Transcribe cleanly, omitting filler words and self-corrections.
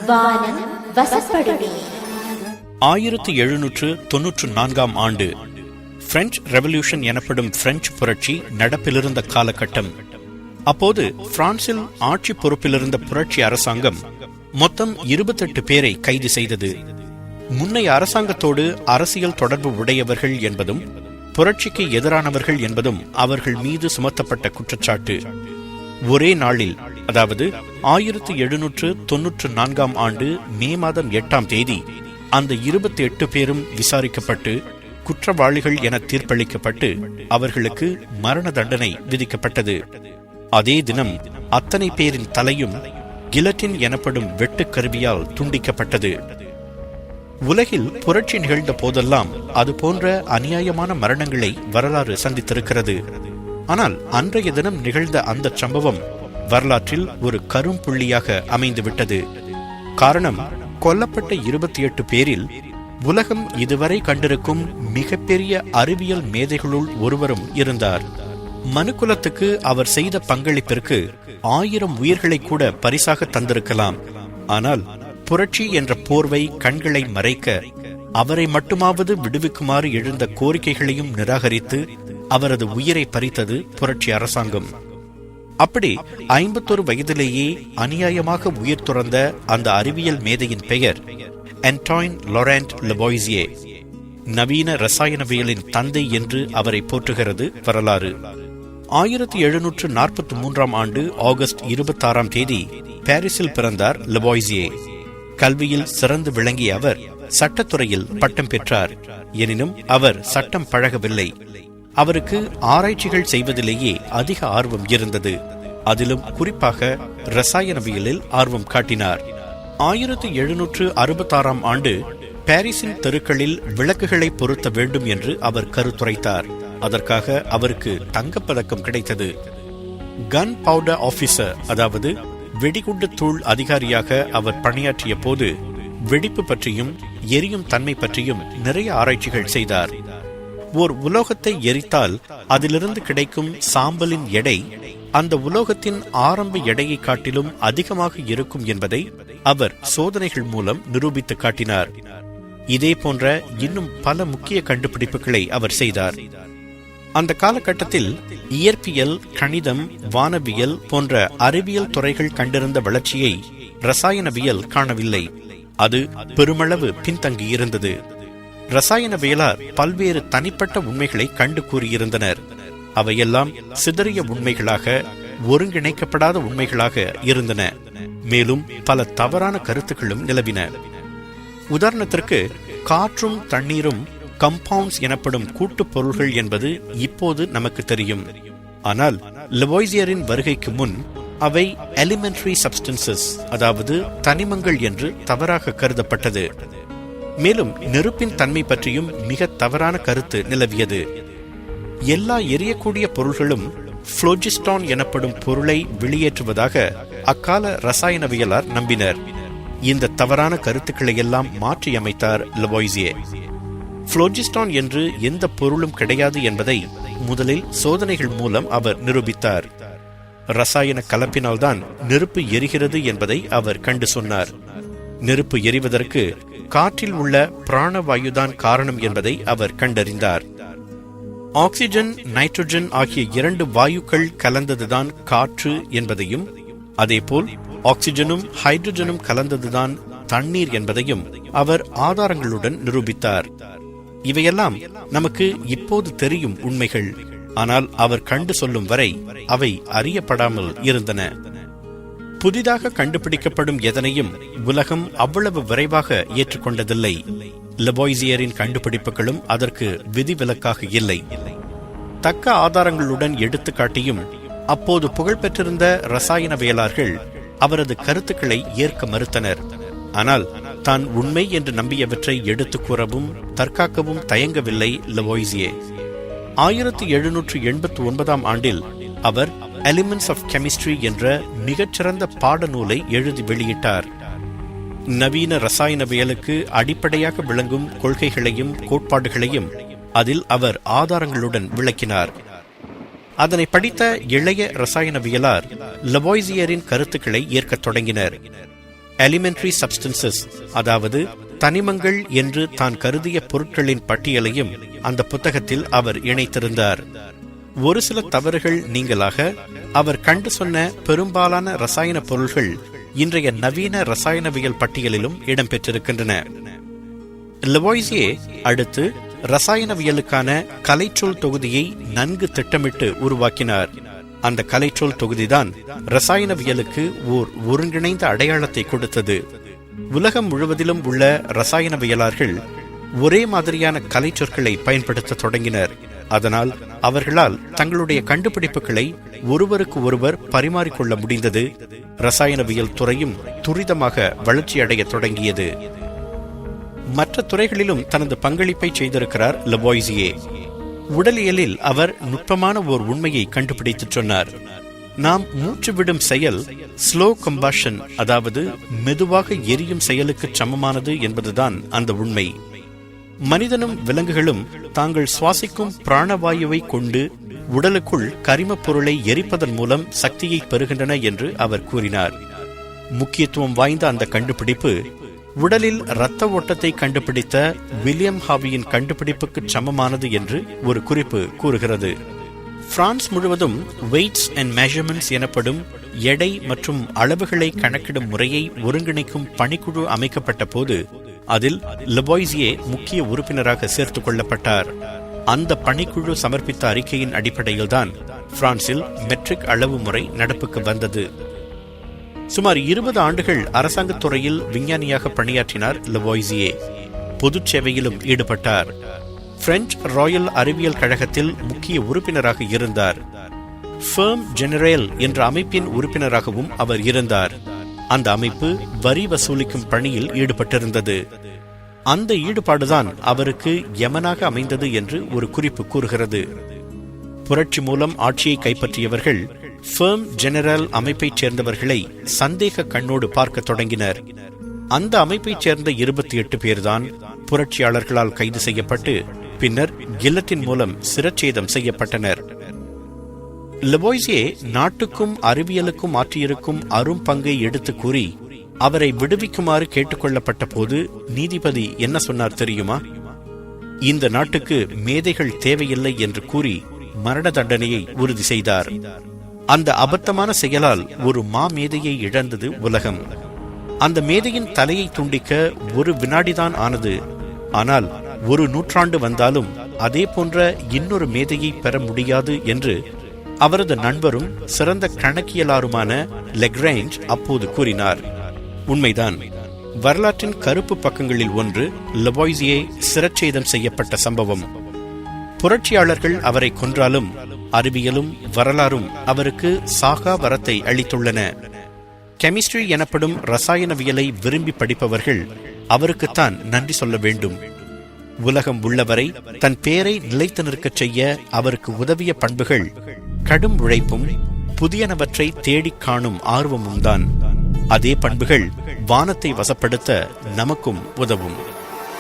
வானம் வசப்படுமே. 1794 ஆண்டு French revolution எனப்படும் பிரெஞ்சு புரட்சி நடப்பிலிருந்த காலகட்டம். அப்போது பிரான்சில் ஆட்சி பொறுப்பிலிருந்த புரட்சி அரசாங்கம் மொத்தம் 28 பேரை கைது செய்தது. முன்னைய அரசாங்கத்தோடு அரசியல் தொடர்பு உடையவர்கள் என்பதும் புரட்சிக்கு எதிரானவர்கள் என்பதும் அவர்கள் மீது சுமத்தப்பட்ட குற்றச்சாட்டு. ஒரே நாளில், அதாவது 1794 ஆண்டு மே மாதம் 8ஆம் தேதி அந்த 28 பேரும் விசாரிக்கப்பட்டு குற்றவாளிகள் என தீர்ப்பளிக்கப்பட்டு அவர்களுக்கு மரண தண்டனை விதிக்கப்பட்டது. அதே தினம் அத்தனை பேரின் தலையும் கிலட்டின் எனப்படும் வெட்டு கருவியால் துண்டிக்கப்பட்டது. உலகில் புரட்சி நிகழ்ந்த போதெல்லாம் அது போன்ற அநியாயமான மரணங்களை வரலாறு சந்தித்திருக்கிறது. ஆனால் அன்றைய தினம் நிகழ்ந்த அந்த சம்பவம் வரலாற்றில் ஒரு கரும்புள்ளியாக அமைந்துவிட்டது. காரணம், கொல்லப்பட்ட 28 பேரில் உலகம் இதுவரை கண்டிருக்கும் மிகப்பெரிய அறிவியல் மேதைகளுள் ஒருவரும் இருந்தார். மனுக்குலத்துக்கு அவர் செய்த பங்களிப்பிற்கு 1000 உயிர்களை கூட பரிசாக தந்திருக்கலாம். ஆனால் புரட்சி என்ற போர்வை கண்களை மறைக்க அவரை மட்டுமாவது விடுவிக்குமாறு எழுந்த கோரிக்கைகளையும் நிராகரித்து அவரது உயிரை பறித்தது புரட்சி அரசாங்கம். அப்படி 51 வயதிலேயே அநியாயமாக உயிர் துறந்த அந்த அறிவியல் மேதையின் பெயர் அன்டோயின் லாரண்ட் லவோய்சியே. நவீன ரசாயனவியலின் தந்தை என்று அவரை போற்றுகிறது வரலாறு. 1743 ஆண்டு ஆகஸ்ட் 26ஆம் தேதி பாரிஸில் பிறந்தார் லவோய்சியே. கல்வியில் சிறந்து விளங்கிய அவர் சட்டத்துறையில் பட்டம் பெற்றார். எனினும் அவர் சட்டம் பழகவில்லை. அவருக்கு ஆராய்ச்சிகள் செய்வதிலேயே அதிக ஆர்வம் இருந்தது. அதிலும் குறிப்பாக ரசாயனவியலில் ஆர்வம் காட்டினார். 1766 ஆண்டு பாரிஸின் தெருக்களில் விளக்குகளை பொருத்த வேண்டும் என்று அவர் கருத்துரைத்தார். அதற்காக அவருக்கு தங்கப்பதக்கம் கிடைத்தது. கன் பவுடர் ஆபீசர், அதாவது வெடிகுண்டு தூள் அதிகாரியாக அவர் பணியாற்றிய போது வெடிப்பு பற்றியும் எரியும் தன்மை பற்றியும் நிறைய ஆராய்ச்சிகள் செய்தார். ஓர் உலோகத்தை எரித்தால் அதிலிருந்து கிடைக்கும் சாம்பலின் எடை அந்த உலோகத்தின் ஆரம்ப எடையை காட்டிலும் அதிகமாக இருக்கும் என்பதை அவர் சோதனைகள் மூலம் நிரூபித்து காட்டினார். இதே போன்ற இன்னும் பல முக்கிய கண்டுபிடிப்புகளை அவர் செய்தார். அந்த காலகட்டத்தில் இயற்பியல், கணிதம், வானவியல் போன்ற அறிவியல் துறைகள் கண்டிருந்த வளர்ச்சியை ரசாயனவியல் காணவில்லை. அது பெருமளவு பின்தங்கியிருந்தது. ரசாயனவியலார் பல்வேறு தனிப்பட்ட உண்மைகளை கண்டு கூறியிருந்தனர். அவையெல்லாம் சிதறிய உண்மைகளாக, ஒருங்கிணைக்கப்படாத உண்மைகளாக இருந்தன. மேலும் பல தவறான கருத்துக்களும் நிலவின. உதாரணத்திற்கு, காற்றும் தண்ணீரும் கம்பவுண்ட்ஸ் எனப்படும் கூட்டுப் பொருள்கள் என்பது இப்போது நமக்கு தெரியும். ஆனால் லவோய்சியரின் வருகைக்கு முன் அவை எலிமெண்டரி சப்ஸ்டன்சஸ், அதாவது தனிமங்கள் என்று தவறாக கருதப்பட்டது. மேலும் நெருப்பின் தன்மை பற்றியும் மிக தவறான கருத்து நிலவியது. எல்லா எரியக்கூடிய பொருள்களும் புளோஜிஸ்டான் எனப்படும் பொருளை வெளியேற்றுவதாக அக்கால ரசாயனவியலார் நம்பினர். இந்த தவறான கருத்துக்களை எல்லாம் மாற்றியமைத்தார் லவோய்சியே. புளோஜிஸ்டான் என்று எந்த பொருளும் கிடையாது என்பதை முதலில் சோதனைகள் மூலம் அவர் நிரூபித்தார். ரசாயன கலப்பினால்தான் நெருப்பு எரிகிறது என்பதை அவர் கண்டு சொன்னார். நெருப்பு எரிவதற்கு காற்றில் உள்ள பிராணவாயுதான் காரணம் என்பதை அவர் கண்டறிந்தார். ஆக்சிஜன், நைட்ரோஜன் ஆகிய 2 வாயுக்கள் கலந்ததுதான் காற்று என்பதையும், அதேபோல் ஆக்சிஜனும் ஹைட்ரஜனும் கலந்ததுதான் தண்ணீர் என்பதையும் அவர் ஆதாரங்களுடன் நிரூபித்தார். இவையெல்லாம் நமக்கு இப்போது தெரியும் உண்மைகள். ஆனால் அவர் கண்டு சொல்லும் வரை அவை அறியப்படாமல் இருந்தன. புதிதாக கண்டுபிடிக்கப்படும் எதனையும் உலகம் அவ்வளவு விரைவாக ஏற்றுக்கொண்டதில்லை. லவோய்சியரின் கண்டுபிடிப்புகளும் அதற்கு விதிவிலக்காக இல்லை. தக்க ஆதாரங்களுடன் எடுத்துக்காட்டியும் அப்போது புகழ்பெற்றிருந்த ரசாயனவியலார்கள் அவரது கருத்துக்களை ஏற்க மறுத்தனர். ஆனால் தான் உண்மை என்று நம்பியவற்றை எடுத்து கூறவும் தற்காக்கவும் தயங்கவில்லை லவோய்சியே. 1789 ஆண்டில் அவர் எலிமெண்ட்ஸ் ஆஃப் கெமிஸ்ட்ரி என்ற மிகச்சிறந்த பாடநூலை எழுதி வெளியிட்டார். நவீன ரசாயனவியலுக்கு அடிப்படையாக விளங்கும் கொள்கைகளையும் கோட்பாடுகளையும் அதில் அவர் ஆதாரங்களுடன் விளக்கினார். அதனை படித்த இளைய ரசாயனவியலார் லவோய்சியரின் கருத்துக்களை ஏற்கத் தொடங்கினர். எலிமெண்டரி சப்ஸ்டன்சஸ், அதாவது தனிமங்கள் என்று தான் கருதிய பொருட்களின் பட்டியலையும் அந்த புத்தகத்தில் அவர் இணைத்திருந்தார். ஒரு சில தவறுகள் நீங்களாக அவர் கண்டு சொன்ன பெரும்பாலான ரசாயன பொருள்கள் இன்றைய நவீன ரசாயனவியல் பட்டியலிலும் இடம்பெற்றிருக்கின்றன. லவோய்சியே அடுத்து ரசாயனவியலுக்கான கலைச்சொல் தொகுதியை நன்கு திட்டமிட்டு உருவாக்கினார். அந்த கலைச்சொல் தொகுதிதான் ரசாயனவியலுக்கு ஓர் ஒருங்கிணைந்த அடையாளத்தை கொடுத்தது. உலகம் முழுவதிலும் உள்ள ரசாயனவியலாளர்கள் ஒரே மாதிரியான கலைச்சொற்களை பயன்படுத்த தொடங்கினர். அதனால் அவர்களால் தங்களுடைய கண்டுபிடிப்புகளை ஒருவருக்கு ஒருவர் பரிமாறிக்கொள்ள முடிந்தது. ரசாயனவியல் துறையும் துரிதமாக வளர்ச்சியடைய தொடங்கியது. மற்ற துறைகளிலும் தனது பங்களிப்பை செய்திருக்கிறார் லவோய்சியே. உடலியலில் அவர் நுட்பமான ஓர் உண்மையை கண்டுபிடித்து சொன்னார். நாம் மூச்சு விடும் செயல் ஸ்லோ கம்பஷன், அதாவது மெதுவாக எரியும் செயலுக்கு சமமானது என்பதுதான் அந்த உண்மை. மனிதனும் விலங்குகளும் தாங்கள் சுவாசிக்கும் பிராணவாயுவை கொண்டு உடலுக்குள் கரிமப் பொருளை எரிப்பதன் மூலம் சக்தியை பெறுகின்றன என்று அவர் கூறினார். முக்கியத்துவம் வாய்ந்த அந்த கண்டுபிடிப்பு உடலில் இரத்த ஓட்டத்தை கண்டுபிடித்த வில்லியம் ஹாவியின் கண்டுபிடிப்புக்கு சமமானது என்று ஒரு குறிப்பு கூறுகிறது. பிரான்ஸ் முழுவதும் வெயிட்ஸ் அண்ட் மெஷர்மெண்ட்ஸ் எனப்படும் எடை மற்றும் அளவுகளை கணக்கிடும் முறையை ஒருங்கிணைக்கும் பணிக்குழு அமைக்கப்பட்ட போது அதில் லவோய்சியே முக்கிய உறுப்பினராக சேர்த்துக் கொள்ளப்பட்டார். அந்த பணிக்குழு சமர்ப்பித்த அறிக்கையின் அடிப்படையில்தான் பிரான்சில் மெட்ரிக் அளவு முறை நடப்புக்கு வந்தது. சுமார் 20 ஆண்டுகள் அரசாங்கத் துறையில் விஞ்ஞானியாக பணியாற்றினார் லவோய்சியே. பொது சேவையிலும் ஈடுபட்டார். பிரெஞ்சு ராயல் அறிவியல் கழகத்தில் முக்கிய உறுப்பினராக இருந்தார். ஃபெர்ம் ஜெனரேல் என்ற அமைப்பின் உறுப்பினராகவும் அவர் இருந்தார். அந்த அமைப்பு வரி வசூலிக்கும் பணியில் ஈடுபட்டிருந்தது. அந்த ஈடுபாடுதான் அவருக்கு யமனாக அமைந்தது என்று ஒரு குறிப்பு கூறுகிறது. புரட்சி மூலம் ஆட்சியை கைப்பற்றியவர்கள் ஃபெர்ம் ஜெனரல் அமைப்பைச் சேர்ந்தவர்களை சந்தேக கண்ணோடு பார்க்க தொடங்கினர். அந்த அமைப்பைச் சேர்ந்த 28 பேர்தான் புரட்சியாளர்களால் கைது செய்யப்பட்டு பின்னர் கில்லட்டின் மூலம் சிரச்சேதம் செய்யப்பட்டனர். லவோய்சியே நாட்டுக்கும் அறிவியலுக்கும் ஆற்றியிருக்கும் அரும் பங்கை எடுத்து கூறி அவரை விடுவிக்குமாறு கேட்டுக்கொள்ளப்பட்ட போது நீதிபதி என்ன சொன்னார் தெரியுமா? இந்த நாட்டுக்கு மேதைகள் தேவையில்லை என்று கூறி மரண தண்டனையை உறுதி செய்தார். அந்த அபத்தமான செயலால் ஒரு மாமேதையை இழந்தது உலகம். அந்த மேதையின் தலையை துண்டிக்க ஒரு வினாடிதான் ஆனது. ஆனால் ஒரு நூற்றாண்டு வந்தாலும் அதே போன்ற இன்னொரு மேதையை பெற முடியாது என்று அவரது நண்பரும் சிறந்த கணக்கியலாருமான லெக்ரேஞ்ச் அப்போது கூறினார். உண்மைதான். வரலாற்றின் கருப்பு பக்கங்களில் ஒன்று லவோய்சியே சிரச்சேதம் செய்யப்பட்ட சம்பவம். புரட்சியாளர்கள் அவரை கொன்றாலும் அறிவியலும் வரலாறும் அவருக்கு சாகா வரத்தை அளித்துள்ளன. கெமிஸ்ட்ரி எனப்படும் ரசாயனவியலை விரும்பி படிப்பவர்கள் அவருக்குத்தான் நன்றி சொல்ல வேண்டும். உலகம் உள்ளவரை தன் பேரை நிலைத்து நிற்கச் செய்ய அவருக்கு உதவிய பண்புகள் கடும் உழைப்பும் புதியனவற்றை தேடிக் காணும் ஆர்வமும் தான். அதே பண்புகள் வானத்தை வசப்படுத்த நமக்கும் உதவும்.